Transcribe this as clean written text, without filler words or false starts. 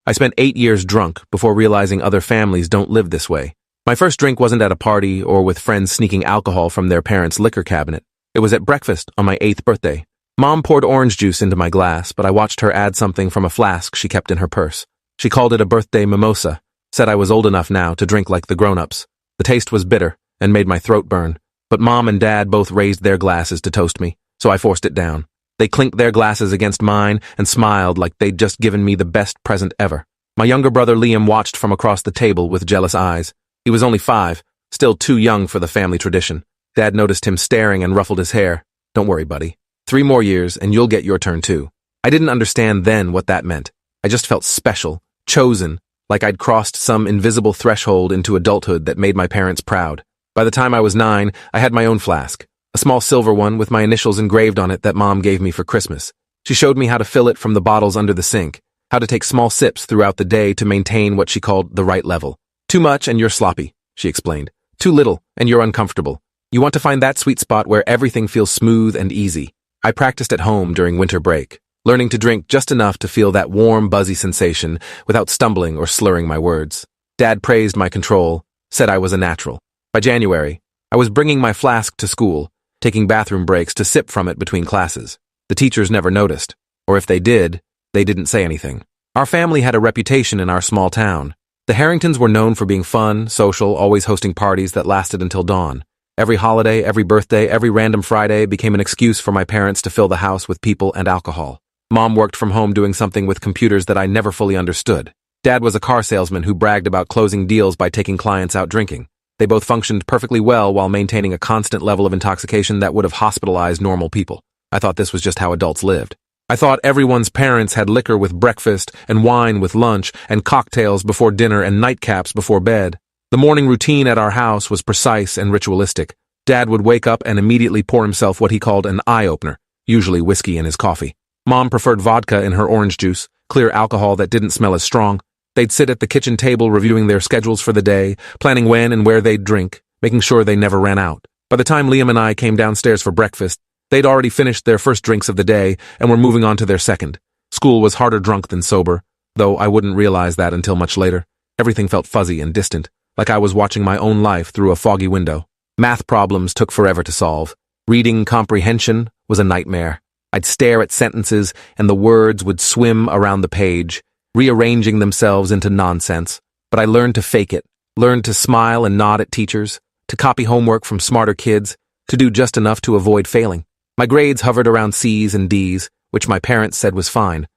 I spent 8 years drunk before realizing other families don't live this way. My first drink wasn't at a party or with friends sneaking alcohol from their parents' liquor cabinet. It was at breakfast on my 8th birthday. Mom poured orange juice into my glass, but I watched her add something from a flask she kept in her purse. She called it a birthday mimosa, said I was old enough now to drink like the grown-ups. The taste was bitter and made my throat burn, but Mom and Dad both raised their glasses to toast me, so I forced it down. They clinked their glasses against mine and smiled like they'd just given me the best present ever. My younger brother Liam watched from across the table with jealous eyes. He was only 5, still too young for the family tradition. Dad noticed him staring and ruffled his hair. Don't worry, buddy. 3 more years and you'll get your turn too. I didn't understand then what that meant. I just felt special, chosen, like I'd crossed some invisible threshold into adulthood that made my parents proud. By the time I was 9, I had my own flask, a small silver one with my initials engraved on it that Mom gave me for Christmas. She showed me how to fill it from the bottles under the sink, how to take small sips throughout the day to maintain what she called the right level. Too much and you're sloppy, she explained. Too little and you're uncomfortable. You want to find that sweet spot where everything feels smooth and easy. I practiced at home during winter break, learning to drink just enough to feel that warm, buzzy sensation without stumbling or slurring my words. Dad praised my control, said I was a natural. By January, I was bringing my flask to school, taking bathroom breaks to sip from it between classes. The teachers never noticed, or if they did, they didn't say anything. Our family had a reputation in our small town. The Harringtons were known for being fun, social, always hosting parties that lasted until dawn. Every holiday, every birthday, every random Friday became an excuse for my parents to fill the house with people and alcohol. Mom worked from home doing something with computers that I never fully understood. Dad was a car salesman who bragged about closing deals by taking clients out drinking. They both functioned perfectly well while maintaining a constant level of intoxication that would have hospitalized normal people. I thought this was just how adults lived. I thought everyone's parents had liquor with breakfast and wine with lunch and cocktails before dinner and nightcaps before bed. The morning routine at our house was precise and ritualistic. Dad would wake up and immediately pour himself what he called an eye-opener, usually whiskey in his coffee. Mom preferred vodka in her orange juice, clear alcohol that didn't smell as strong. They'd sit at the kitchen table reviewing their schedules for the day, planning when and where they'd drink, making sure they never ran out. By the time Liam and I came downstairs for breakfast, they'd already finished their first drinks of the day and were moving on to their second. School was harder drunk than sober, though I wouldn't realize that until much later. Everything felt fuzzy and distant, like I was watching my own life through a foggy window. Math problems took forever to solve. Reading comprehension was a nightmare. I'd stare at sentences and the words would swim around the page, rearranging themselves into nonsense. But I learned to fake it, learned to smile and nod at teachers, to copy homework from smarter kids, to do just enough to avoid failing. My grades hovered around C's and D's, which my parents said was fine,